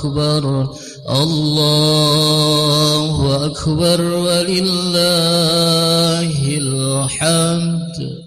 أكبر الله أكبر ولله الحمد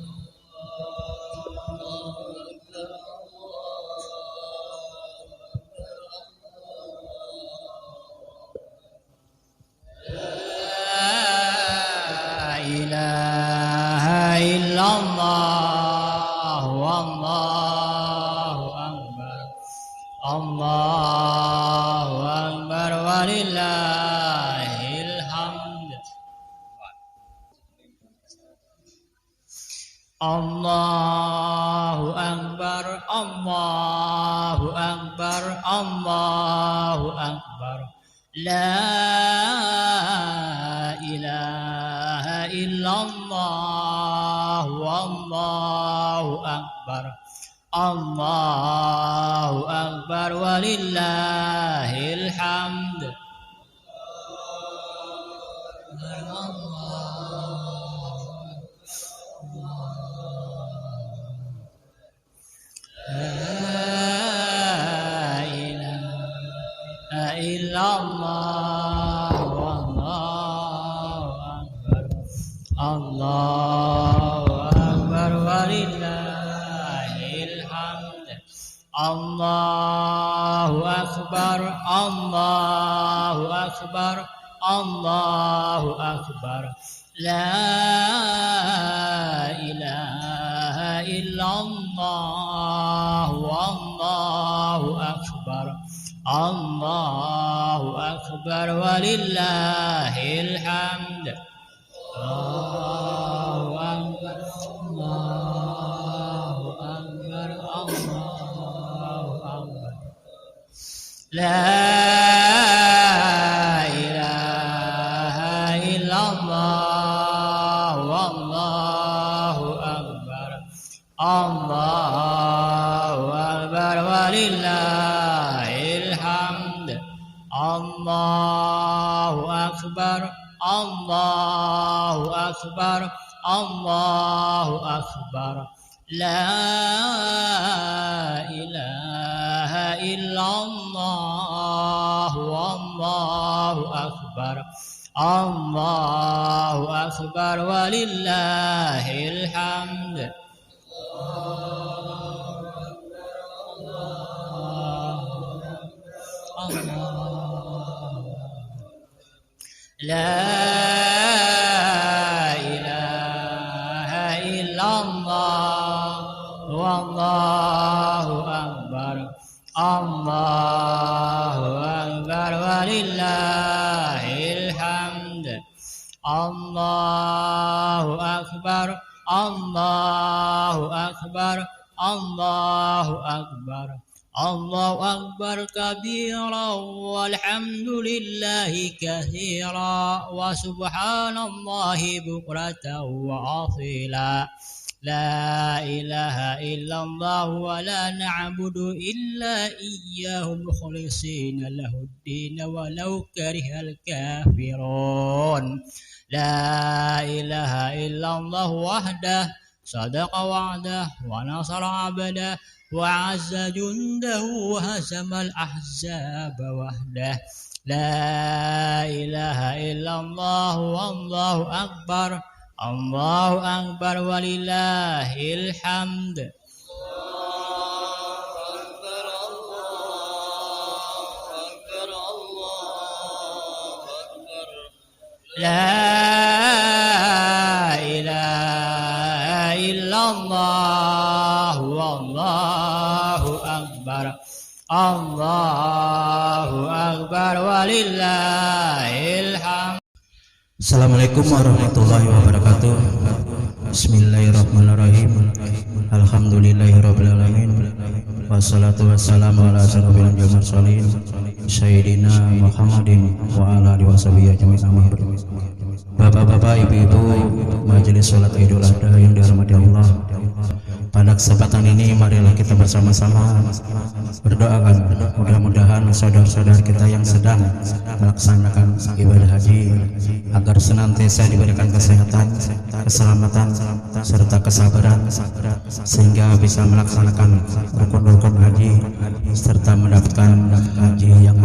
Allahu Akbar, Allahu Akbar, Allahu Akbar. La ilaha illallah, wallahu akbar. Allahu Akbar walillahil hamd. Illallah wallahu akbar. Allahu akbar walillahil hamd. Allahu akbar, Allahu akbar, Allahu akbar. La ilaha illallah wallahu akbar. Allahu akbar walillahil hamd. Allahu akbar, Allahu akbar, Allahu akbar. La ilaha illallah wallahu akbar. Allahu akbar walillahil hamd. Allahu akbar, Allahu akbar, Allahu akbar. La ilaha illallah wallahu akbar. Allahu akbar walillahil hamd. La ilaha illallah wallahu akbar. Allahu akbar walillahil hamd. Allahu akbar, Allahu akbar, Allahu akbar. Allahu akbar kabira walhamdulillahi kathira wa subhanallahi bukratan wa asila. La ilaha illallah wa la na'budu illa iyyahu mukhlisina lahuddin walau karihal kafirun. La ilaha illallah wahdah sadaqa wa'dah wa nasara 'abdah wa 'azza jundahu wa hazamal ahzaba wahdah. La ilaha illallah wallahu akbar. Allahu akbar walillahil hamd. La ilaha illallah wallahu akbar. Allahu akbar walillahil hamd. Assalamualaikum warahmatullahi wabarakatuh. Bismillahirrahmanirrahim. Alhamdulillahirabbil alamin. Wassalatu wassalamu ala asyrofil anbiya'i wal mursalin sayyidina Muhammadin wa ala alihi washabihi ajmain. Bapak-bapak, ibu-ibu, majelis salat Idul Adha yang dirahmati Allah. Pada kesempatan ini marilah kita bersama-sama berdoakan mudah-mudahan saudara-saudara kita yang sedang melaksanakan ibadah haji agar senantiasa diberikan kesehatan, keselamatan, serta kesabaran sehingga bisa melaksanakan rukun-rukun haji serta mendapatkan haji yang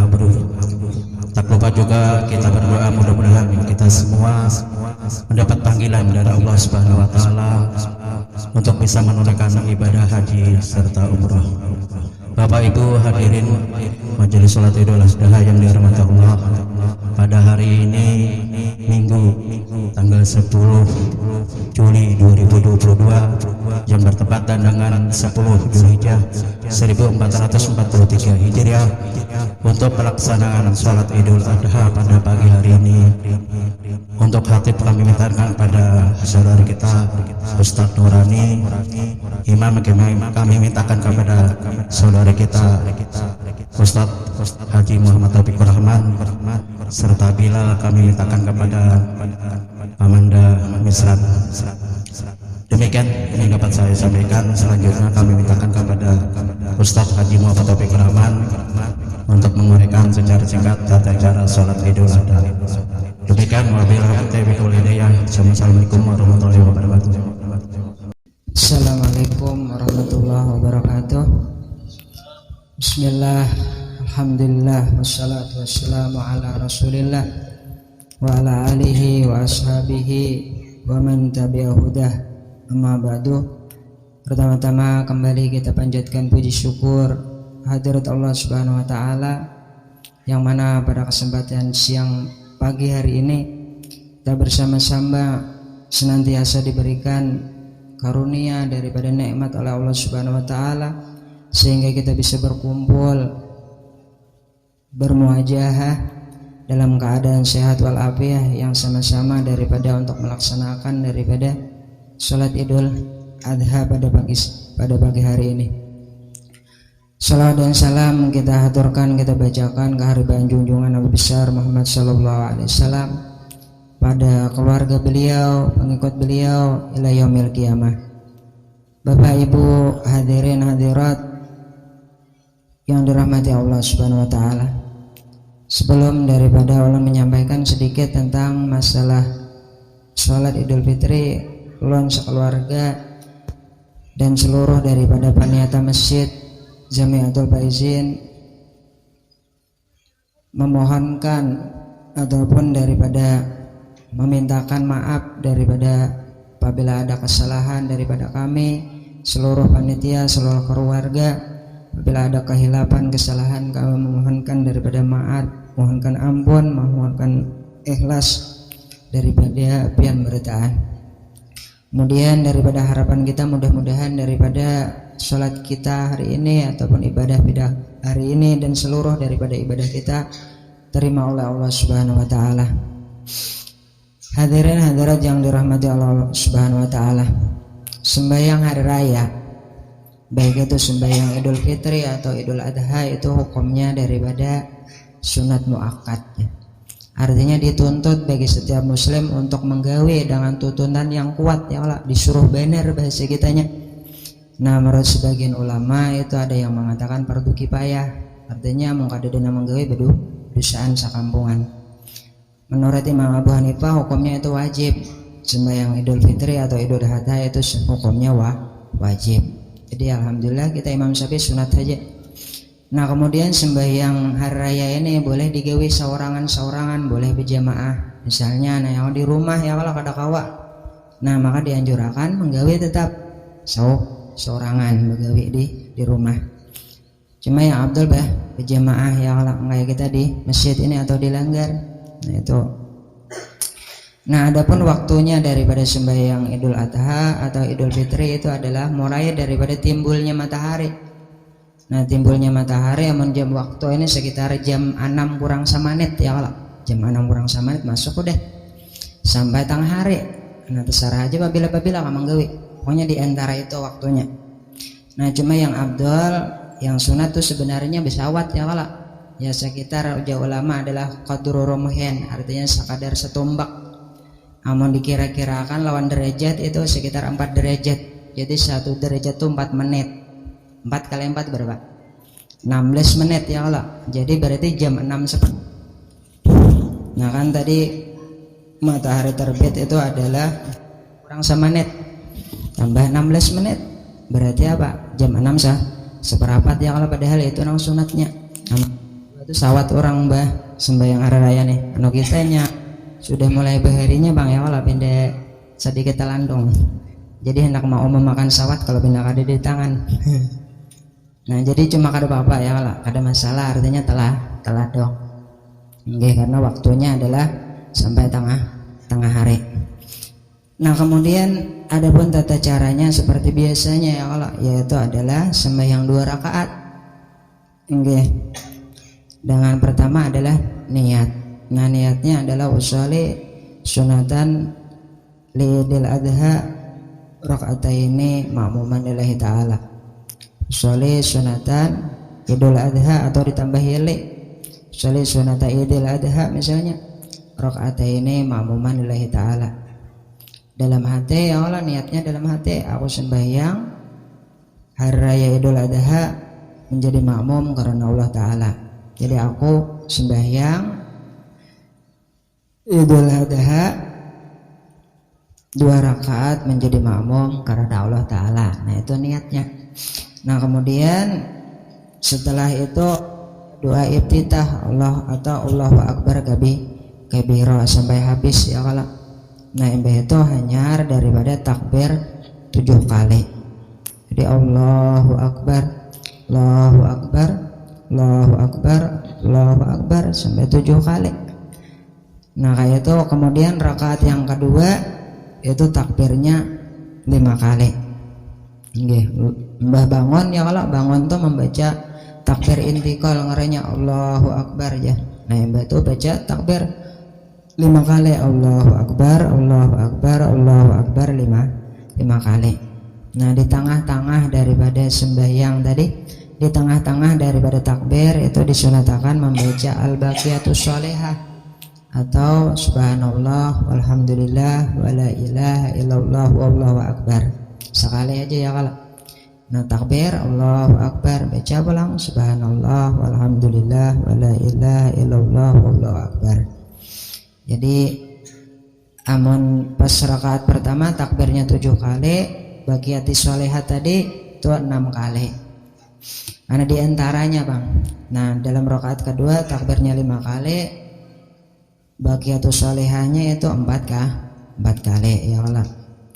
Subhanahu wa taala untuk bisa menunaikan ibadah haji serta umrah. Bapak Ibu hadirin majelis salat Idul Adha yang dirahmati Allah, pada hari ini Minggu tanggal 10 Juli 2022 yang bertepatan dengan 10 Dzulhijjah 1443 Hijriah, untuk pelaksanaan sholat Idul Adha pada pagi hari ini, untuk khatib kami mintakan pada saudara kita Ustadz Nurani, imam kami mintakan kepada saudara kita Ustadz Haji Muhammad Taufikur Rahman, serta Bilal kami mintakan kepada Amanda Misran. Demikian yang dapat saya sampaikan. Selanjutnya kami mintakan kepada Ustadz Haji Muhammad Taufikur Rahman untuk menguraikan secara singkat tata cara sholat Idul Adha. Demikian, wabillahi taufiq wal hidayah. Assalamualaikum warahmatullahi wabarakatuh. Assalamualaikum warahmatullahi wabarakatuh. Bismillah, alhamdulillah, wassalatu wassalamu ala rasulillah wa ala alihi wa ashabihi wa man tabi'a hudah, amma ba'du. Pertama-tama kembali kita panjatkan puji syukur hadirat Allah Subhanahu wa taala, yang mana pada kesempatan siang pagi hari ini kita bersama-sama senantiasa diberikan karunia daripada nikmat oleh Allah Subhanahu wa taala, sehingga kita bisa berkumpul bermuajahah dalam keadaan sehat walafiat, yang sama-sama daripada untuk melaksanakan daripada salat Idul Adha pada pagi hari ini. Salam dan salam kita haturkan, kita bacakan keharibaan junjungan Nabi besar Muhammad sallallahu alaihi wasallam, pada keluarga beliau, pengikut beliau ila yaumil qiyamah. Bapak Ibu hadirin hadirat yang dirahmati Allah Subhanahu wa taala, sebelum daripada Allah menyampaikan sedikit tentang masalah sholat Idul Fitri, ulun sekeluarga dan seluruh daripada panitia masjid Jamiatul Faizin memohonkan ataupun daripada memintakan maaf daripada apabila ada kesalahan daripada kami seluruh panitia, seluruh keluarga. Apabila ada kehilapan, kesalahan, kami memohonkan daripada maaf, mohonkan ampun, memohonkan ikhlas daripada pian beritaan. Kemudian daripada harapan kita, mudah-mudahan daripada sholat kita hari ini ataupun ibadah kita hari ini dan seluruh daripada ibadah kita terima oleh Allah Subhanahu wa taala. Hadirin hadirat yang dirahmati Allah Subhanahu wa taala, sembahyang hari raya, baik itu sembahyang Idul Fitri atau Idul Adha, itu hukumnya daripada sunat muakkad. Artinya dituntut bagi setiap muslim untuk menggawe dengan tuntunan yang kuat, ya Allah, disuruh bener bahasa kitanya. Nah, menurut sebagian ulama itu ada yang mengatakan fardu kifayah, artinya mengkadedena menggawe bedu dosaan sakampungan. Menurut Imam Abu Hanifah hukumnya itu wajib. Sembahyang Idul Fitri atau Idul Adha itu hukumnya wajib. Jadi alhamdulillah kita Imam Syafi'i sunat saja. Nah, kemudian sembahyang hari raya ini boleh digawe seorangan-seorangan, boleh berjamaah. Misalnya nah yang di rumah ya kalau kada kawa, nah maka dianjurkan menggawe tetap seorangan begawe di rumah. Cuma yang Abdul berjamaah ya kalau kayak kita di masjid ini atau di langgar. Nah itu. Nah, adapun waktunya daripada sembahyang Idul Adha atau Idul Fitri itu adalah mulai daripada timbulnya matahari. Nah, timbulnya matahari amun jam waktu ini sekitar jam 6 kurang samanit ya kalau. Jam 6 kurang samanit masuk udah sampai tengah hari. Nah, terserah aja babila kamu gawe. Pokoknya di antara itu waktunya. Nah, cuma yang Abdul, yang sunat tuh sebenarnya besawat ya kalau. Ya sekitar ujar ulama adalah qadru rumhin, artinya sekadar setumbak. Amun dikira-kirakan lawan derajat itu sekitar 4 derajat. Jadi 1 derajat itu 4 menit. 4 kali 4 berapa? 16 menit ya Allah. Jadi berarti jam 6 Nah kan tadi matahari terbit itu adalah kurang semenit tambah 16 menit. Berarti apa? Jam 6 seperempat ya Allah, padahal itu nang sunatnya. Itu sawat orang sembahyang hari raya nih. Anu kitanya sudah mulai baharinya bang ya Allah pindah sedikit telandung. Jadi hendak mau memakan sawat kalau pindah kada di tangan. Nah jadi cuma kada apa-apa ya kalau kada masalah, artinya telah dong. Nggih, karena waktunya adalah sampai tengah hari. Nah kemudian adapun tata caranya seperti biasanya ya kalau yaitu adalah sembahyang 2 rakaat. Nggih. Dengan pertama adalah niat. Nah niatnya adalah usolli sunatan lidil adha rakaataini ma'muman lillahi ta'ala. Usolli sunatan idul adha atau ditambah li. Usolli sunatan idul adha misalnya rakaataini ma'muman lillahi ta'ala. Dalam hati ya Allah, niatnya dalam hati aku sembahyang hari raya Idul Adha menjadi makmum karena Allah Ta'ala. Jadi aku sembahyang Idul Adha 2 rakaat menjadi makmum karena Allah Ta'ala. Nah itu niatnya. Nah kemudian setelah itu doa iftitah Allah atau Allahu Akbar kabira sampai habis ya kalau. Nah itu hanya daripada takbir 7 kali. Jadi Allahu Akbar, Allahu Akbar, Allahu Akbar, Allahu Akbar sampai 7 kali. Nah kayak itu. Kemudian rakaat yang kedua itu takbirnya 5 kali. Nggih, Mbah bangun ya kalau bangun tuh membaca takbir intikal ngaranya Allahu Akbar ya. Nah Mbah itu baca takbir 5 kali Allahu Akbar, Allahu Akbar, Allahu Akbar 5 kali. Nah di tengah-tengah daripada sembahyang tadi, di tengah-tengah daripada takbir itu disunatakan membaca al-baqiyatus sholihah atau subhanallah walhamdulillah wala ilaha illallah wallahu akbar. Sekali aja ya kalau. Nah takbir Allahu Akbar baca pulang subhanallah walhamdulillah wala ilaha illallah wallahu akbar. Jadi amun pas rakaat pertama takbirnya 7 kali, baqiyatis sholihah tadi itu 6 kali. Karena diantaranya bang. Nah dalam rakaat kedua takbirnya 5 kali, baqiyatus sholihahnya itu 4 kali ya Allah.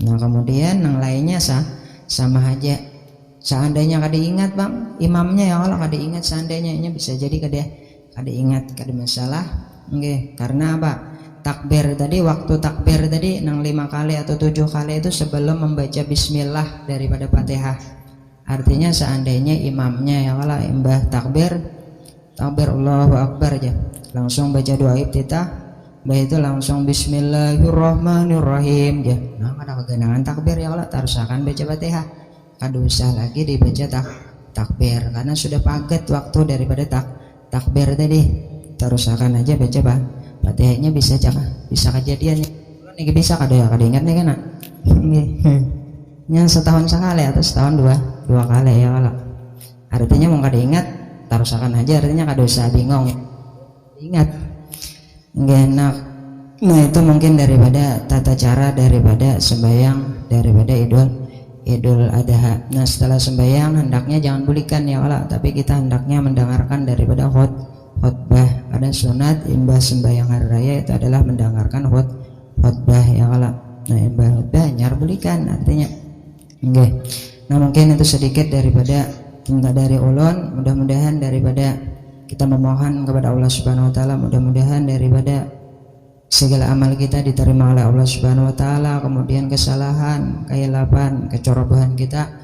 Nah kemudian yang lainnya sama aja. Seandainya kada ingat bang, imamnya ya Allah kada ingat, seandainya ini bisa jadi kada ingat, kada masalah. Nggih, karena apa? Takbir tadi, waktu takbir tadi 5 kali atau 7 kali itu sebelum membaca bismillah daripada Fatihah. Artinya seandainya imamnya ya Allah imbah takbir Allahu Akbar aja, langsung baca doa iftitah, baik itu langsung bismillahirrahmanirrahim ya. Nah ada kegenangan takbir ya Allah tarusakan baca Fatihah, kada usah lagi dibaca takbir karena sudah paget waktu daripada takbir tadi. Tarusakan aja baca Fatihahnya bisa kejadian ini bisa kada ingat nih kan yang setahun sekali atau setahun dua kali ya kalau artinya mau kada ingat tarusakan aja, artinya kada usah bingung ingat nggak enak. Nah itu mungkin daripada tata cara daripada sembahyang daripada Idul Adha. Nah setelah sembahyang hendaknya jangan bulikan ya Allah, tapi kita hendaknya mendengarkan daripada khutbah. Ada sunat imbah sembahyang hari raya itu adalah mendengarkan khutbah ya Allah. Nah imbah khutbah nyar bulikan artinya. Okay. Nah mungkin itu sedikit daripada minta dari ulun. Mudah-mudahan daripada kita memohon kepada Allah Subhanahu Wa Taala, mudah-mudahan daripada segala amal kita diterima oleh Allah Subhanahu Wa Taala. Kemudian kesalahan, kehilapan, kecerobohan kita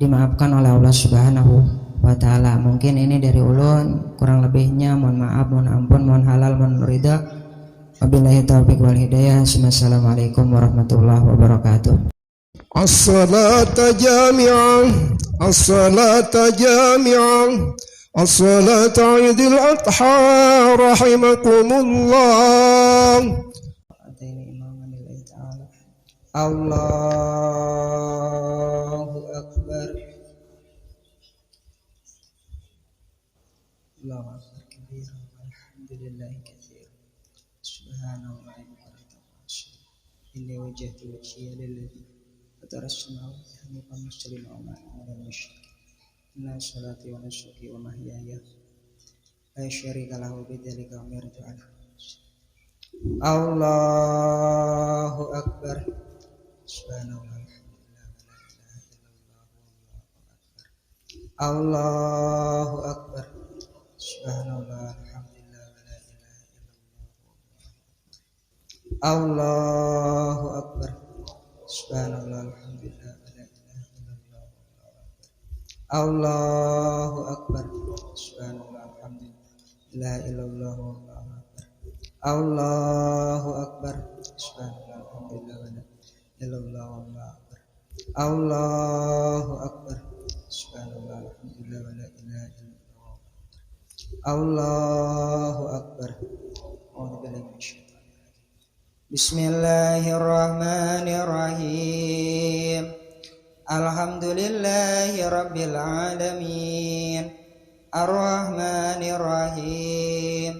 dimaafkan oleh Allah Subhanahu Wa Ta'ala. Mungkin ini dari ulun, kurang lebihnya mohon maaf, mohon ampun, mohon halal, mohon ridha. Wabillahi taufiq wal hidayah. Assalamualaikum warahmatullahi wabarakatuh. As-salata jami'ah, as-salata jami'ah, as-salata idul adha rahimakumullah. Allahu Akbar. Allahu Akbar kabira walhamdulillahi katsira subhanallahi bukratan wa asyhadu inni wajjahtu wajhiya lilladzi fatara as-samawati hanifan musliman wa ma ana minal musyrikin inna salati wa nusuki wa mahyaya la syarika lahu bidzalika umirtu ana Allahu Akbar Subhanallah, Allahu Akbar. Subhanallah, alhamdulillah, wa la ilaha illallah. Allahu Akbar. Subhanallah, alhamdulillah, wa la ilaha illallah. Allahu Akbar. Subhanallah, alhamdulillah, la ilaha illallah. Allahu Akbar. Subhanallah, alhamdulillah, wa la ilaha illallah. Allahu Akbar. Subhanallah, alhamdulillah, wa la ilaha illallah. Allahu Akbar. Bismillahirrahmanirrahim. Alhamdulillahi rabbil alamin. Ar-Rahmanir-Rahim.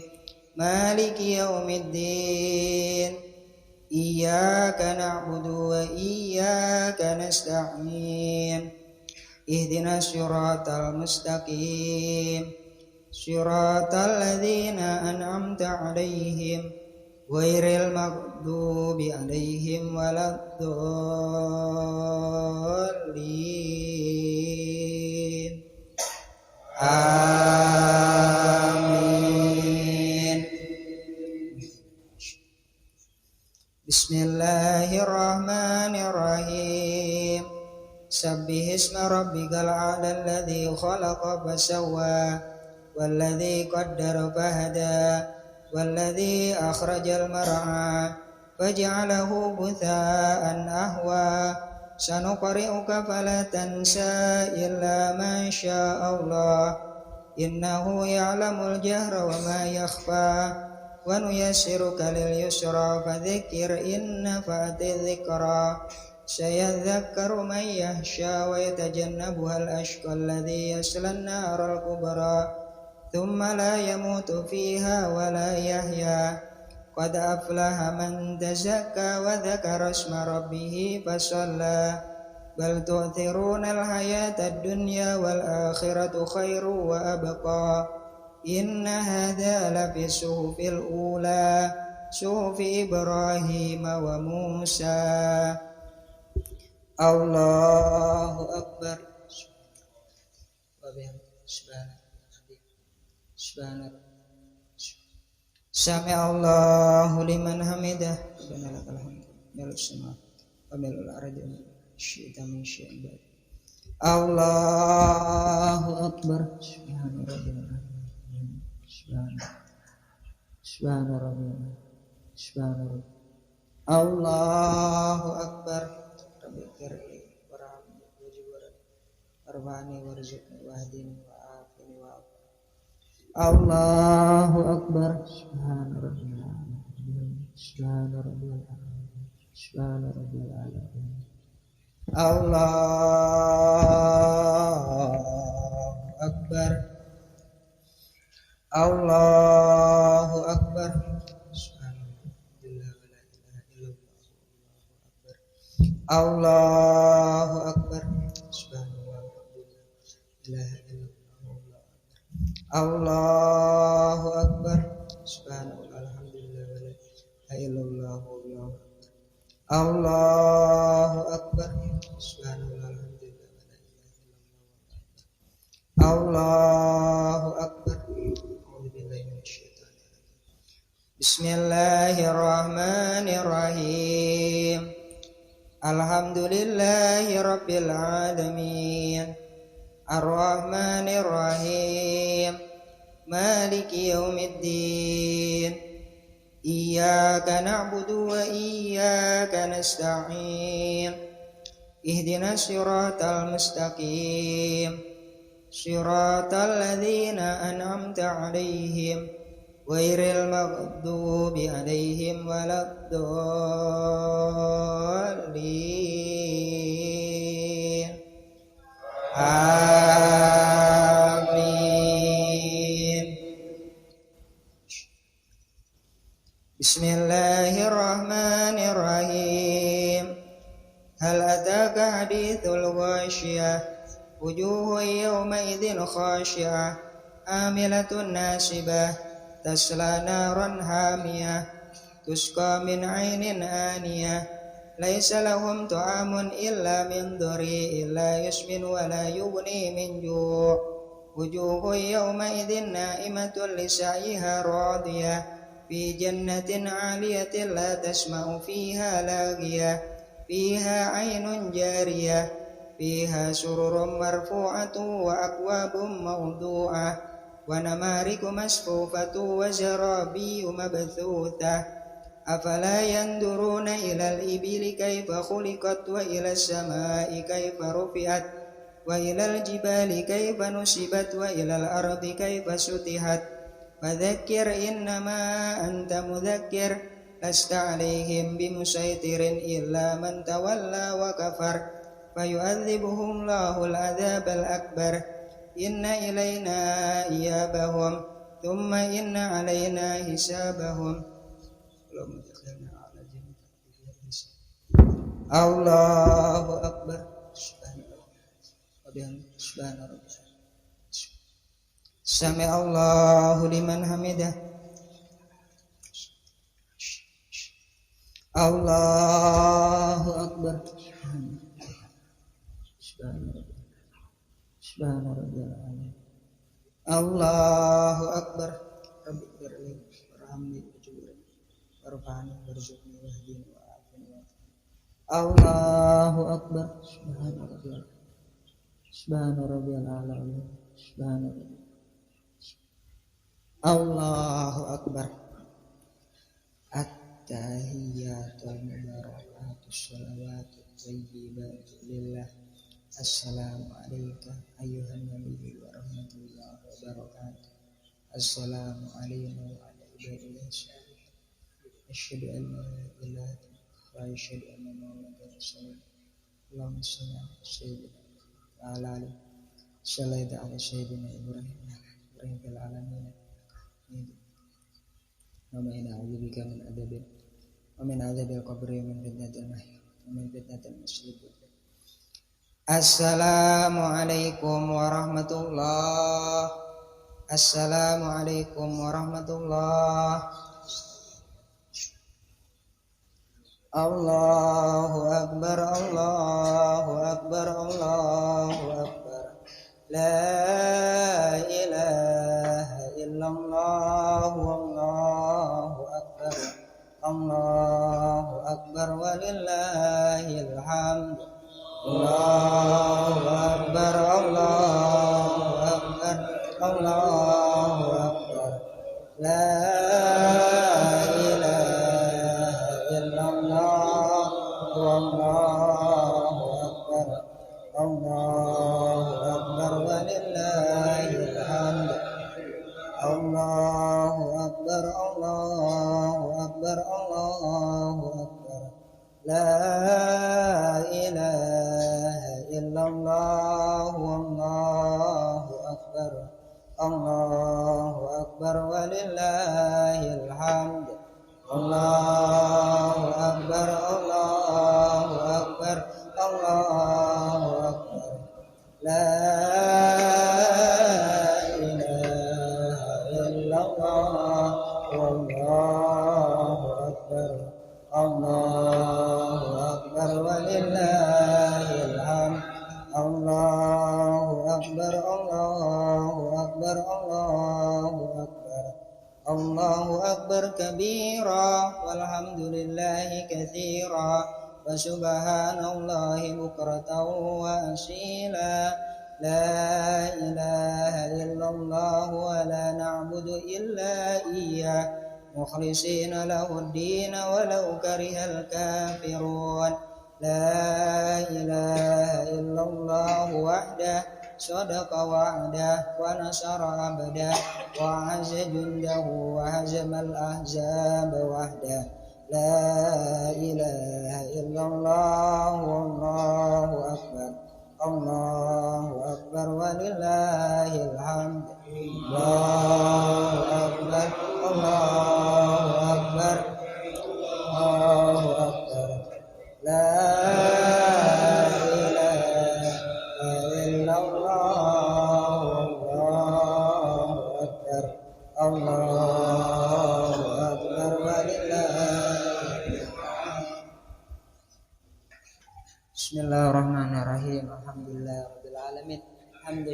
Maliki yaumiddin. Iyyaka na'budu wa iyyaka nasta'in. Ihdinas siratal mustaqim. Siratal ladzina an'amta 'alaihim ghairil maghdubi 'alaihim waladdallin. Amin. Bismillahirrahmanirrahim. Sabbihisma rabbikal a'la alladzi khalaqa fasawwa walladzi qaddara fahada walladzi akhrajal mar'a faj'alahu ghutha'an ahwa sanuqri'uka fala tansa illa ma sya'allah innahu ya'lamul jahra wa ma yakhfa wa nuyassiruka lil yusra fadzakkir in nafa'ati dzikra sayadzakkaru man yakhsha wa yatajannabuhal ashqa alladzi yaslan naral kubra thumma la yamutu fiha wa la yahya qad aflaha man tazakka wa dzakara isma rabbih fasalla bal tu'thirunal hayatad dunya wal akhiratu khairu wa abqa inna hadza lafi suhufil ula suhufi Ibrahim wa Musa. Allahu Akbar. Subhanallah. Sami Allahu liman hamidah. Rabbana lakal hamd. Mil'us samawati wa mil'ul ardi wa syi'ta min syai'in ba'd. Allahu Akbar. Subhanallah. Subhanallah. Allahu Akbar. Rabbi warhamni warhamni warzuqni wahdini wa'afini wa'af. Allahu Akbar. Allahu Akbar. Allahu Akbar. Allahu Akbar. Subhanallah, ilaha illallah. Allahu Akbar. Subhanallah, alhamdulillah, wa la ilaha illallah. Allahu Akbar. Subhanallah, alhamdulillah, wa la ilaha illallah. Allahu Akbar. A'udzu billahi minasyaitonir rajim. Bismillahirrahmanirrahim. Alhamdulillahi rabbil alamin. Ar-Rahmanir-Rahim. Maliki yaumiddin. Iyyaka na'budu wa iyyaka nasta'in. Ihdinas siratal mustaqim. Siratal ladzina an'amta 'alaihim ghairil maghdubi 'alaihim waladdallin. Amin. Bismillahirrahmanirrahim. Hal ataka hadithul ghasyiyah wujuhun yawma idzin khashi'ah amilatun nasibah tasla naran hamiyah tusqa min 'ainin aniyah ليس لهم طعام إلا من ضريع لا يسمن ولا يغني من جوع وجوه يومئذ نائمة لسعيها راضية في جنة عالية لا تسمع فيها لاغية فيها عين جارية فيها سرر مرفوعة وأكواب موضوعة ونمارق مصفوفة وزرابي مبثوثة أفلا ينظرون إلى الإبل كيف خلقت وإلى السماء كيف رفعت وإلى الجبال كيف نصبت وإلى الأرض كيف سطحت فذكر إنما أنت مذكر لست عليهم بمسيطر إلا من تولى وكفر فيعذبه الله العذاب الأكبر إن إلينا إيابهم ثم إن علينا حسابهم الله أكبر سمع الله لمن حمده الله أكبر سبحان ربي العظيم الله أكبر رب اغفر لي وارحمني واجبرني وارفعني وارزقني واهدني وعافني الله أكبر سبحان ربي الأعلى سبحان ربي الله أكبر التحيات المباركات الصلوات الطيبات لله السلام عليك أيها النبي ورحمة الله وبركاته السلام علينا وعلى عباد الله الصالحين أشهد أن لا إله إلا الله وأشهد أن محمدا رسول الله اللهم صل على سيدنا وعلى آله صليت على سيدنا إبراهيم في العالمين ومن أعوذ بك من عذاب القبر ومن فتنة المحيا ومن فتنة المسيح السلام عليكم ورحمة الله السلام عليكم ورحمة الله الله أكبر الله أكبر الله أكبر لا إله إلا الله والله أكبر الله أكبر ولله الحمد الله أكبر الله أكبر الله أكبر لا إله إلا الله والله أكبر الله أكبر ولله الحمد الله أكبر الله أكبر الله أكبر لا إله إلا الله والله أكبر الله أكبر ولله الحمد الله أكبر الله أكبر الله أكبر لا إله إلا الله والله أكبر الله أكبر ولله الحمد الله أكبر الله أكبر الله أكبر الله أكبر كبيرا والحمد لله كثيرا وسبحان الله بكرة وأصيلا لا إله إلا الله ولا نعبد إلا إياه مخلصين له الدين ولو كره الكافرون لا إله إلا الله وحده صدق وعده ونصر عبده وعز جنده وهزم الأحزاب وحده لا إله إلا الله والله أكبر الله أكبر ولله الحمد الله أكبر الله أكبر الله أكبر لا إله إلا الله والله أكبر الله أكبر ولله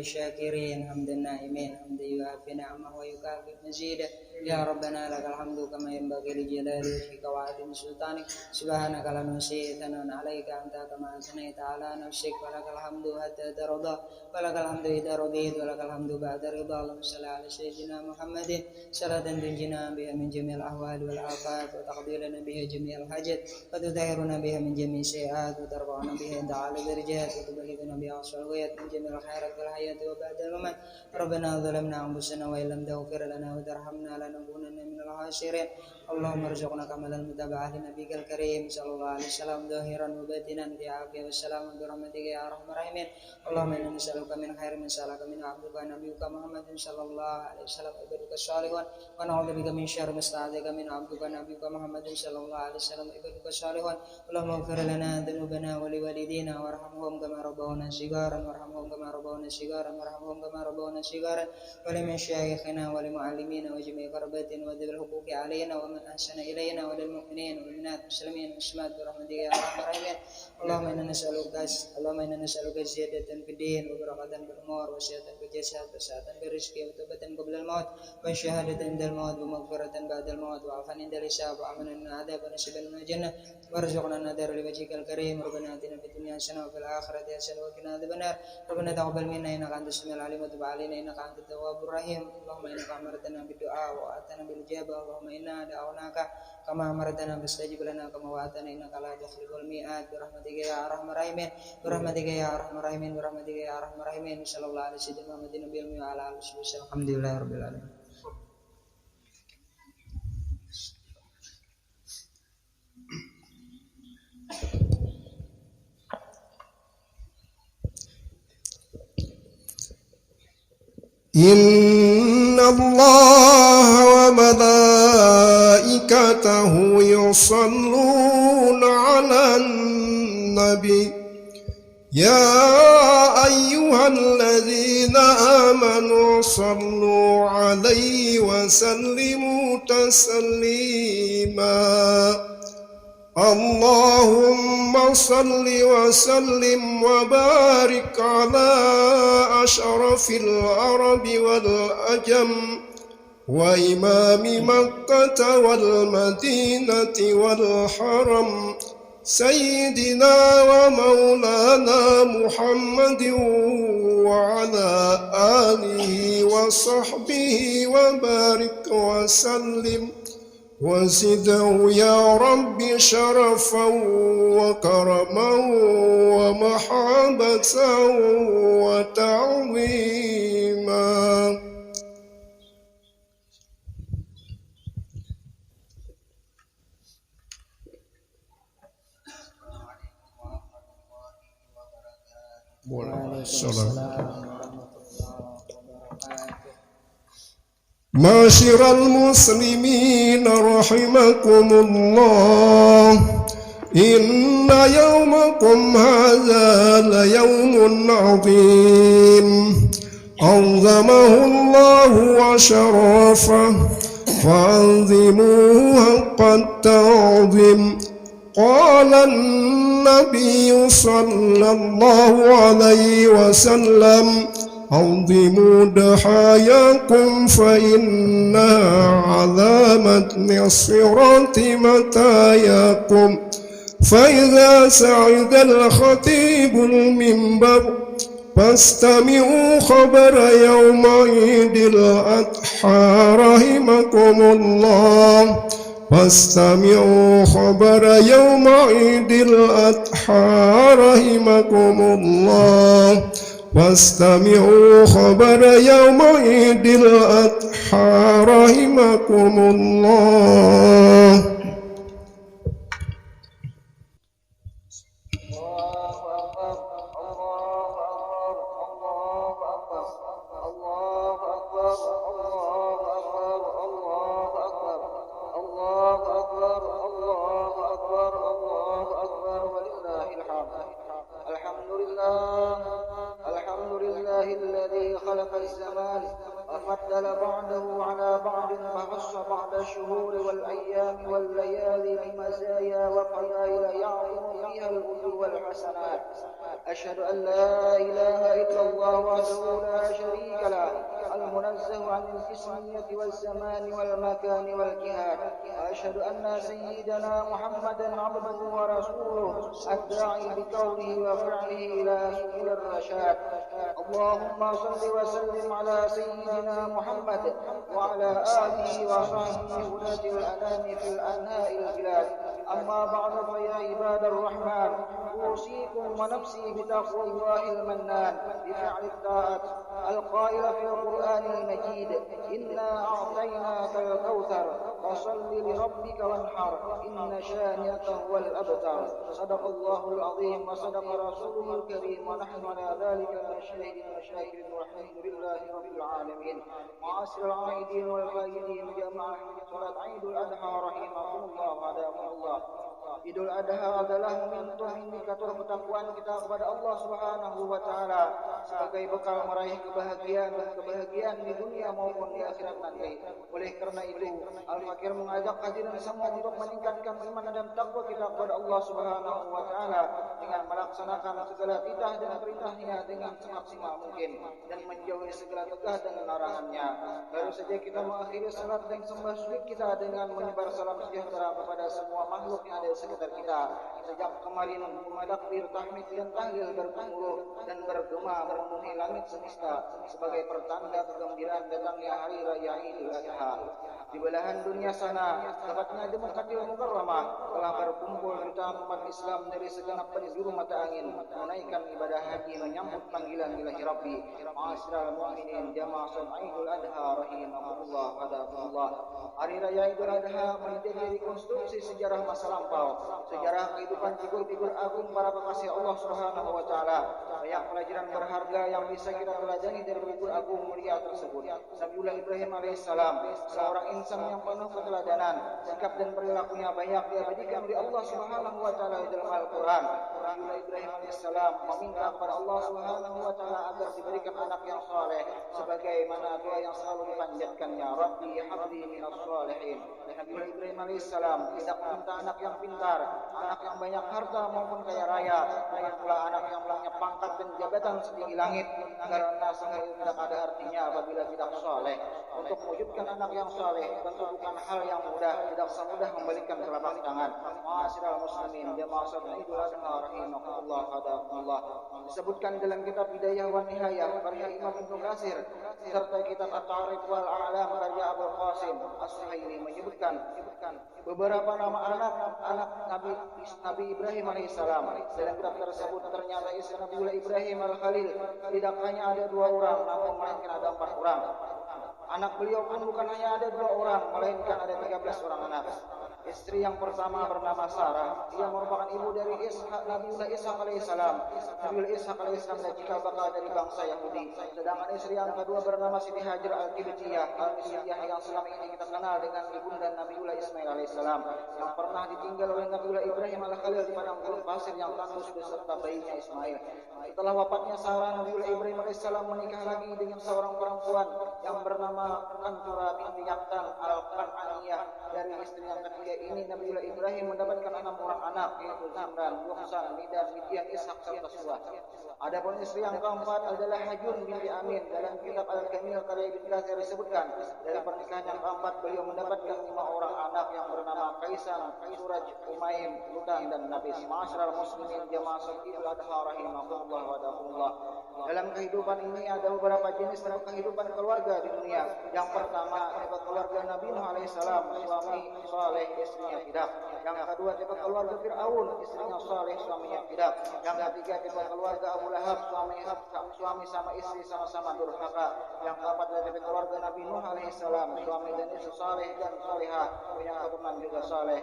للشاكرين حمد النائمين حمد يوافي نعمه ويكافئ مزيده يا ربنا لك الحمد كما ينبغي لجلال وجهك وعظيم سلطانك سبحانك لا نحصي ثناء عليك أنت كما أثنيت على نفسك ولك الحمد حتى ترضى ولك الحمد إذا رضيت ولك الحمد بعد رضا اللهم صل على سيدنا محمد صلاة تنجينا بها من جميع الأهوال والآفات وتقضي لنا بها جميع الحاجات وتطهرنا بها من جميع السيئات وترفعنا بها عند أعلى الدرجات وتبلغنا بها أقصى الغايات من جميع الخيرات والحياة وبعد الممات ربنا ظلمنا أنفسنا وإن لم تغفر لنا وترحمنا لنكونن من الخاسرين اللهم ارزقنا كمال المتابعة لنبيك الكريم صلى الله عليه وسلم ظاهرا وباطنا في عافية والسلام برحمتك يا أرحم الراحمين اللهم إنا نسألك من خير من سألك من عبدك نبيك محمد صلى الله عليه وسلم عبادك الصالحون ونعوذ بك من شر ما استعاذك من عبدك نبيك محمد صلى الله عليه وسلم عبادك الصالحون اللهم اغفر لنا ذنوبنا ولوالدينا وارحمهم كما ربونا صغارا وارحمهم كما ربونا صغارا وارحمهم كما ربونا صغارا ولمشايخنا ولمعلمينا وجميع قرباتنا وذوي الحقوق علينا ومن أحسن إلينا وللمؤمنين والمؤمنات والمسلمين والمسلمات برحمتك يا أرحم الراحمين اللهم إنا نسألك زيادة في الدين وبركة في الأمور وسعة في الجسد وسعة في الرزق وتوبة قبل الموت وشهادة عند الموت ومغفرة بعد الموت وعفوا عند الحساب وأمنا من العذاب ونصيبا من الجنة وارزقنا النذر لوجهك الكريم ربنا آتنا في الدنيا حسنة وفي الآخرة حسنة وقنا عذاب النار ربنا تقبل منا إنك أنت السميع العليم وتب علينا إنك أنت التواب الرحيم اللهم إنك أمرتنا بالدعاء وآتنا بالإجابة اللهم إنا دعوناك كما أمرتنا فاستجب لنا كما وعدتنا إنك لا تخلف الميعاد برحمتك يا أرحم الراحمين برحمتك يا أرحم الراحمين برحمتك يا أرحم الراحمين صلى الله على سيدنا محمد النبي وعلى آله وصحبه وسلم الحمد لله رب العالمين. إن الله وملائكته يصلون على النبي يا أيها الذين آمنوا صلوا عليه وسلموا تسليما اللهم صل وسلم وبارك على أشرف العرب والأجم وإمام مكة والمدينة والحرم سيدنا ومولانا محمد وعلى آله وصحبه وبارك وسلم وزده يا رب شرفا وكرما ومحبة وتعظيما معاشر المسلمين رحمكم الله إن يومكم هذا ليوم عظيم عظمه الله وشرفه فعظموه حق التعظيم قال النبي صلى الله عليه وسلم عظموا ضحاياكم فإنها علامة الصراط متاياكم فإذا صعد الخطيب المنبر فاستمعوا خبر يوم عيد الأضحى رحمكم الله فاستمعوا خبر يوم عيد الأضحى رحمكم الله واستمعوا خبر يوم عيد الأضحى رحمكم الله الذي خلق الزمان وفضل بعده بعضه على بعض فخص بعض الشهور والأيام والليالي بمزايا وفضائل يعظم فيها الأجور والحسنات. أشهد أن لا إله إلا الله وحده لا شريك له المنزه عن الجسمية والزمان والمكان والجهاد. وأشهد أن سيدنا محمدا عبده ورسوله الداعي بقوله وفعله إلى سبل الرشاد. اللهم صل وسلم على سيدنا محمد وعلى آله وصحبه هداة الأنام في الأنهاء البلاد. أما بعد فيا عباد الرحمن أوصيكم ونفسي بتقوى الله المنان بفعل الطاعات القائل في القرآن المجيد إنا أعطيناك الكوثر فصل لربك وانحر إن شانئك هو الأبتر. صدق الله العظيم وصدق رسوله الكريم ونحن على ذلك من الشاهدين والشاكرين والحمد لله رب العالمين. معاشر العائدين والقائدين جماعة صلاة عيد الأضحى رحمكم الله هداكم الله. Idul Adha adalah momentum indikator ketakwaan kita kepada Allah Subhanahu wa taala sebagai bekal meraih kebahagiaan di dunia maupun di akhirat nanti. Oleh karena itu, Al-Fakir mengajak hadirin semua untuk meningkatkan iman dan takwa kita kepada Allah Subhanahu wa taala dengan melaksanakan segala titah dan perintahnya dengan semaksimal mungkin dan menjauhi segala tegah dengan larangannya. Baru saja kita mengakhiri salat dan sembah sujud kita dengan menyebar salam sejahtera kepada semua makhluk yang ada di sekitar kita. Sejak kemarin takbir, tahmid dan tahlil bergemuruh dan bergema memenuhi langit semesta sebagai pertanda kegembiraan datangnya hari raya Idul Adha. Di belahan dunia sana, tepatnya di Mekkatil Mukarramah, telah berkumpul jutaan umat Islam dari segenap penjuru mata angin menunaikan ibadah haji menyambut panggilan ilahi Rabbi. Ma'asyiral mu'minin jamaah salat Idul Adha rahimakumullah hadakumullah. Hari raya Idul Adha menjadi rekonstruksi sejarah masa lampau, sejarah kehidupan figur-figur agung para kekasih Allah Subhanahu wa taala. Banyak pelajaran berharga yang bisa kita pelajari dari figur agung mulia tersebut. Nabiullah Ibrahim alaihissalam, seorang insan yang penuh keteladanan, sikap dan perilakunya banyak diabadikan oleh Allah Subhanahu wa taala di dalam Al-Qur'an. Nabiullah Ibrahim alaihissalam meminta kepada Allah Subhanahu wa taala agar diberikan anak yang saleh sebagaimana doa yang selalu dipanjatkannya, Rabbi habli minas shalihin. Nabiullah Ibrahim alaihissalam tidak meminta anak yang pintar, anak yang banyak harta maupun kaya raya, dan pula anak yang punya pangkat dan jabatan setinggi langit, karena semua itu tidak ada artinya apabila tidak saleh. Untuk mewujudkan anak yang saleh tentu bukan hal yang mudah, tidak semudah membalikan telapak tangan. Ma'asyiral muslimin jamaah salat Idul Adha rahimakumullah hadakumullah. Disebutkan dalam kitab Bidayah wa Nihayah karya Imam Ibnu Katsir serta kitab At-Ta'rif wal A'lam karya Abul Qasim As-Suhaili menyebutkan beberapa nama anak Nabi Ibrahim alaihissalam. Dalam kitab tersebut ternyata istri Nabiullah Ibrahim al-Khalil tidak hanya ada 2 orang, namun melainkan ada 4 orang. Anak beliau pun bukan hanya ada 2 orang, melainkan ada 13 orang anak. Istri yang pertama bernama Sarah, dia merupakan ibu dari Nabiullah Ishaq alaihissalam. Nabiullah Ishaq alaihissalam dan cikal bakal dari bangsa Yahudi. Sedangkan istri yang kedua bernama Siti Hajar al-Qibtiyah, yang selama ini kita kenal dengan ibunda Nabiullah Ismail alaihissalam, yang pernah ditinggal oleh Nabiullah Ibrahim al-Khalil di padang gurun pasir yang tandus beserta bayinya Ismail. Setelah wafatnya Sarah, Nabiullah Ibrahim alaihissalam menikah lagi dengan seorang perempuan yang bernama Kantura binti Yaqtan al-Qan'aniyah. Dari istri yang ketiga ini Nabiullah Ibrahim mendapatkan 6 orang anak, yaitu Zamran, Yuqsan, Midan, Midian, Ishaq serta Suwah. Adapun istri yang keempat adalah Hajun binti Amin. Dalam kitab Al-Kamil karya Ibnu Katsir disebutkan dari pernikahan yang keempat beliau mendapatkan 5 orang anak yang bernama Kaisan, Suraj, Umaim, Lutan dan Nabis. Ma'asyiral muslimin jamaah salat Idul Adha rahimakumullah wa hadakumullah. Dalam kehidupan ini ada beberapa jenis dalam kehidupan keluarga di dunia. Yang pertama tipe keluarga Nabi Nuh alaihissalam, suami saleh, istrinya tidak. Yang kedua tipe keluarga Fir'aun, istrinya saleh, suaminya tidak. Yang ketiga tipe keluarga Abu Lahab, suami sama istri sama-sama durhaka. Yang keempat adalah tipe keluarga Nabi Nuh alaihissalam, suami dan istri saleh dan salihah, punya keturunan juga saleh.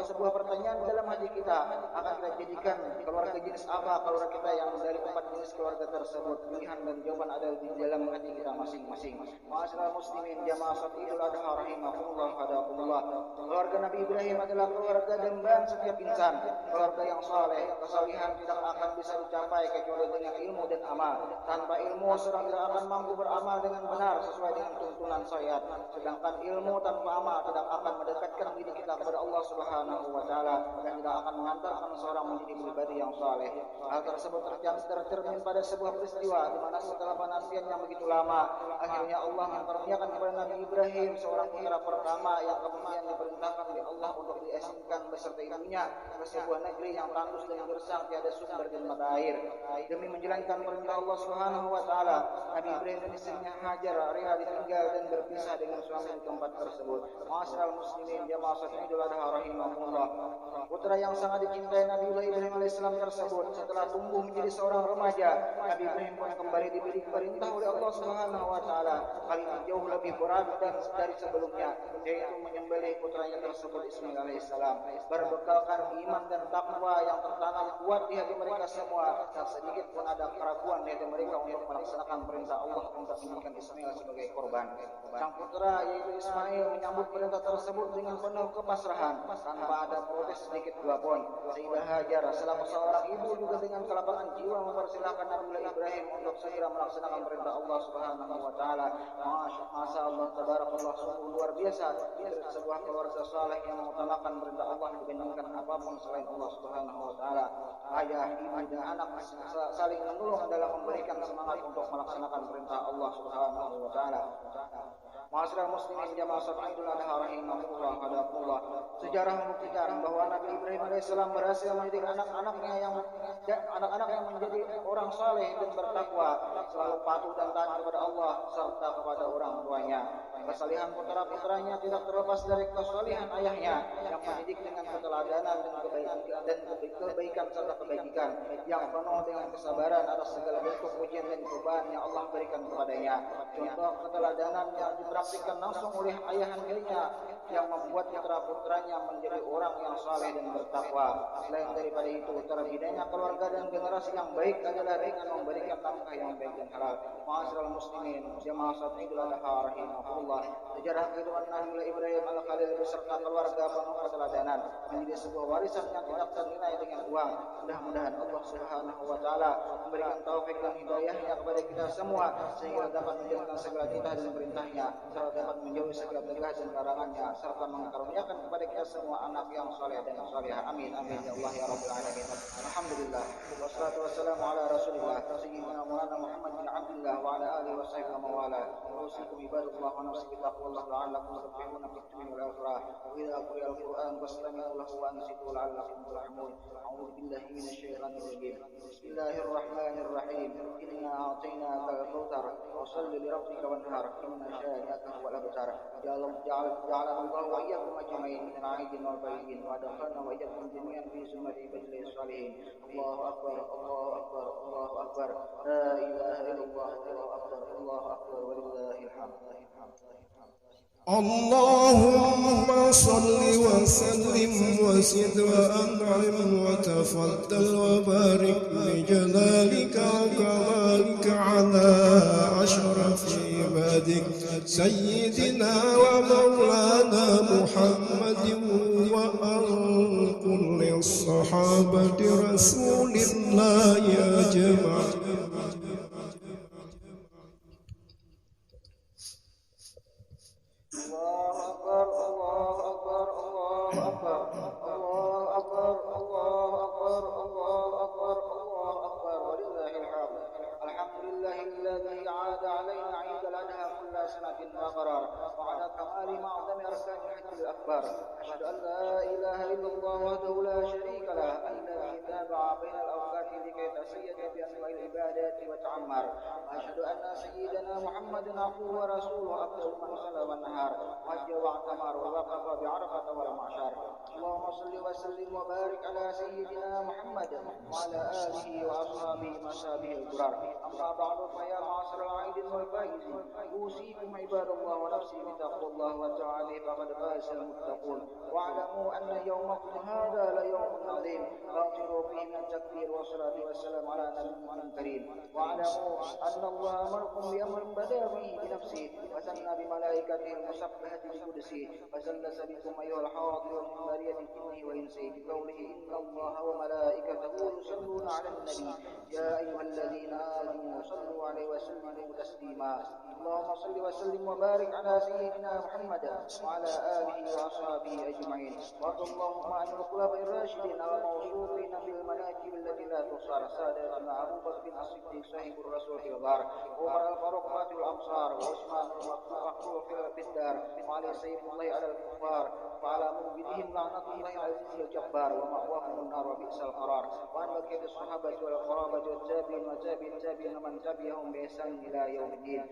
Sebuah pertanyaan dalam hati kita, akan kita jadikan keluarga jenis apa? Keluarga kita yang dari 4 jenis keluarga tersebut. Pilihan dan jawaban ada di dalam hati kita masing-masing. Ma'asyiral muslimin jamaah salat Idul Adha rahimakumullah hadakumullah. Keluarga Nabi Ibrahim adalah keluarga dambaan setiap insan, keluarga yang saleh. Kesalihan tidak akan bisa dicapai kecuali dengan ilmu dan amal. Tanpa ilmu seorang tidak akan mampu beramal dengan benar sesuai dengan tuntunan syariat. Sedangkan ilmu tanpa amal tidak akan mendekatkan diri kita kepada Allah Subhanahu wa taala dan tidak akan mengantarkan seorang menjadi pribadi yang saleh. Hal tersebut tercermin pada sebuah peristiwa di mana setelah penantian yang begitu lama, akhirnya Allah mengaruniakan kepada Nabi Ibrahim seorang putra pertama yang kemudian diperintahkan oleh Allah untuk diasingkan beserta ibunya ke sebuah negeri yang tandus dan gersang tiada sumber dan mata air. Demi menjalankan perintah Allah Subhanahu wa taala, Nabi Ibrahim dan istrinya Hajar rela ditinggal dan berpisah dengan suami di tempat tersebut. Ma'asyiral muslimin jamaah salat Idul Adha rahimakumullah. Putra yang sangat dicintai Nabi Ibrahim alaihissalam tersebut setelah tumbuh menjadi seorang remaja, Nabi Ibrahim pun kembali diberi perintah oleh Allah Subhanahu wa taala, kali ini jauh lebih berat dari sebelumnya, yaitu menyembelih putranya tersebut Ismail alaihissalam. Berbekalkan iman dan takwa yang tertanam kuat di hati mereka semua, tak sedikit pun ada keraguan di hati mereka untuk melaksanakan perintah Allah untuk menjadikan Ismail sebagai korban. Sang putra yaitu Ismail menyambut perintah tersebut dengan penuh kepasrahan tanpa ada protes sedikit dua pun. Sayyidah Hajar selaku seorang ibu juga dengan kelapangan jiwa mempersilahkan Nabi Ibrahim untuk segera melaksanakan perintah Allah Subhanahu wa taala. Masya Allah tabarakallah, sungguh luar biasa sebuah keluarga saleh yang mengutamakan perintah Allah dibandingkan apapun selain Allah Subhanahu wa taala. Ayah, ibu dan anak saling menolong dalam memberikan semangat untuk melaksanakan perintah Allah Subhanahu wa taala. Ma'asyiral muslimin jamaah salat Idul Adha rahimakumullah hadakumullah. Sejarah membuktikan bahwa Nabi Ibrahim alaihissalam berhasil mendidik anak-anaknya yang menjadi orang saleh dan bertakwa, selalu patuh dan taat kepada Allah serta kepada orang tuanya. Kesalihan putra-putranya tidak terlepas dari kesalihan ayahnya yang mendidik dengan keteladanan dan kebaikan serta kebajikan yang penuh dengan kesabaran atas segala bentuk ujian dan cobaan yang Allah berikan kepadanya. Contoh keteladanan yang dipraktikkan langsung oleh ayahandanya yang membuat putra-putranya menjadi orang yang saleh dan bertakwa. Selain daripada itu, terbinanya keluarga dan generasi yang baik adalah dengan memberikan nafkah yang baik dan halal. Ma'asyiral muslimin jamaah salat Idul Adha rahimakumullah. Sejarah kehidupan Nabi Ibrahim al-Khalil beserta keluarga penuh keteladanan menjadi sebuah warisan yang tidak ternilai dengan uang. Mudah-mudahan Allah Subhanahu wa taala memberikan taufik dan hidayahnya kepada kita semua sehingga dapat menjalankan segala titah dan perintahnya, serta dapat menjauhi segala tegah dan larangannya, serta mengaruniakan kepada kita semua anak yang saleh dan salihah. Amin amin ya Allah ya rabbal alamin. Alhamdulillah wassalatu wassalamu ala rasulillah sayyidina Maulana Muhammad bin Abdullah wa ala alihi wa sahbihi wa wala. Usikum ibadallah wa nafsi bittaqwallah la'allakum tuflihuna fid dunya wal akhirah. Wa idza quri'a al-Qur'an fastami'u lahu wa ansitu la'allakum turhamun. A'udzu billahi minasy syaithanir rajim. Bismillahirrahmanirrahim. Inna a'tainaka al-kautsar fashalli li rabbika wanhar. Inna syani'aka huwal abtar. Ja'alana Allah wa iyyakum ajma'in min al-'aidin wal balighin wa adkhalna wa iyyakum jami'an fi zumrati ibadil salihin. Allahu akbar, Allahu akbar, Allahu akbar. La ilaha illallah, Allahu akbar, Allahu akbar walillahil hamd. اللهم صل وسلم وزد وأنعم وتفضل وبارك بجلالك وكمالك على أشرف عبادك سيدنا ومولانا محمد وعن كل الصحابة رسول الله أجمعين. وعلى كمال معظم أركان الحج الأكبر. أشهد أن لا إله إلا الله وحده لا شريك له الذي تابع بين الأوقات لكي تسيد بأنواع العبادات وتعمر. وأشهد أن سيدنا محمد عبده ورسوله أفضل من صلى والنهار حج واعتمر ووقف بعرفة والمعشر. اللهم صل وسلم وبارك على سيدنا محمد وعلى آله وأصحابه وصحبه الكرام. أما بعد فيا معاشر العائدين والفائزين أوصيكم عباد الله ونفسي نفسي بتقوى الله وطاعته فقد فاز المتقون. واعلموا أن يومكم هذا ليوم عظيم فاغفروا فيه من التكبير والصلاة والسلام على نبينا الكريم. واعلموا أن الله أمركم بأمر بدأ فيه بنفسه وثنى بملائكته المسبحة بقدسه فسلس بكم أيها الحاضر من برية جنه وإنسه بقوله إن الله وملائكته يصلون على النبي يا أيها الذين آمنوا صلوا عليه وسلموا تسليما. اللهم صل وسلم وبارك على سيدنا محمد وعلى آله وأصحابه أجمعين. وارض اللهم عن الخلفاء الراشدين الموصوفين بالمناكب التي لا تحصى ساداتنا أبو بكر الصديق صاحب الرسول في الغار وعمر الفاروق قاتل الأمصار وعثمان المقتول في الدار وعلي سيف الله على الكفار وعلى مؤمنهم لعنة الله العزيز الجبار ومأواهم النار وبئس القرار. وعن بقية الصحابة والقرابة والتابعين التابعين من تبعهم بإحسان إلى يوم الدين.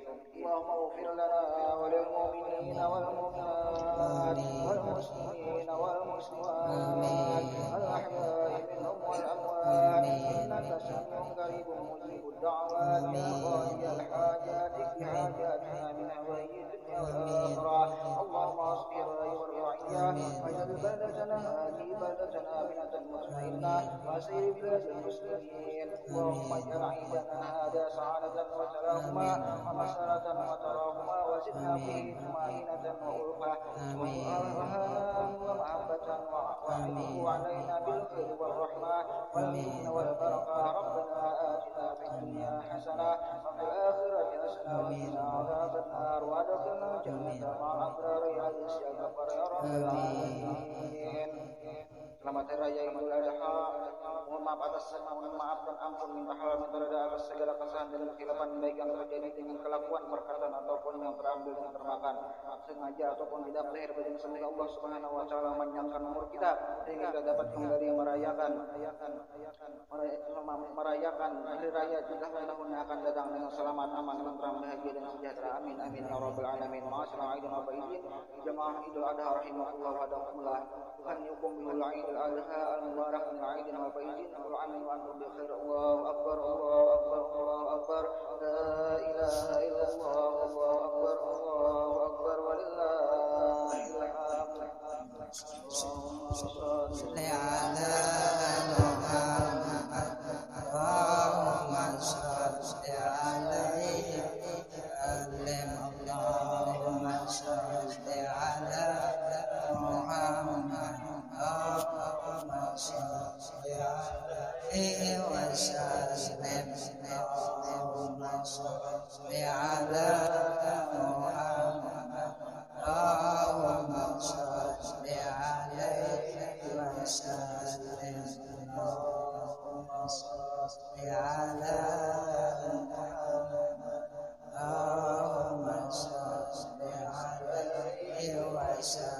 اللهم اغفر لنا وللمؤمنين والمؤمنات والمسلمين والمسلمات الأحياء منهم والأموات إنك سميع قريب مجيب الدعوات وقاضي الحاجات بحاجاتنا من هوي الدنيا والآخرة. اللهم اصبر أيها الرعية واجعل بلدتنا هذه بلدتنا آمنة مطمئنة وسير بلاد المسلمين. اللهم اجعل عيدنا هذا سعادة وسلاما ومسرة وتراهما وزدنا فيه طمأنينة وألفة وهناء ومحبة وعيده علينا بالخير والرحمة واليمن والبركة. ربنا آتنا في الدنيا حسنة وفي الآخرة حسنة وقنا عذاب النار وادخلنا الجنة مع الأبرار يا عزيز يا غفار يا رب العالمين. Selamat Hari Raya Idul Adha. Mohon maaf atas dan ampun minta halal minta reda atas segala kesalahan dan kesilapan baik yang terjadi dengan kelakuan perkataan ataupun yang terambil dengan termakan sengaja ataupun tidak lahir bagi sembah Allah Subhanahu wa taala menyangkan umur kita sehingga kita dapat kembali merayakan hari raya juga tahun yang akan datang dengan selamat, aman, tenteram, bahagia dan sejahtera. Amin amin ya rabbal alamin. Ma'asyiral aidin wa izin jamaah Idul Adha rahimakumullah wa hadakumullah. Tuhan yukum bil Idul Adha al-mubarak min aidin wa izin wa amin wa antum bi khair. Allahu akbar Allahu akbar Allahu akbar la ilaha illallah Allahu akbar Allahu akbar walillahil hamd. Allahumma shalli ala Muhammad Allahumma shalli alaihi Allahumma shalli ala Muhammad Allahumma shalli alaihi wa sallim Allahumma shalli ala Muhammad Allahumma shalli alaihi wa sallim Allahumma shalli ala Muhammad Allahumma shalli alaihi wa sallim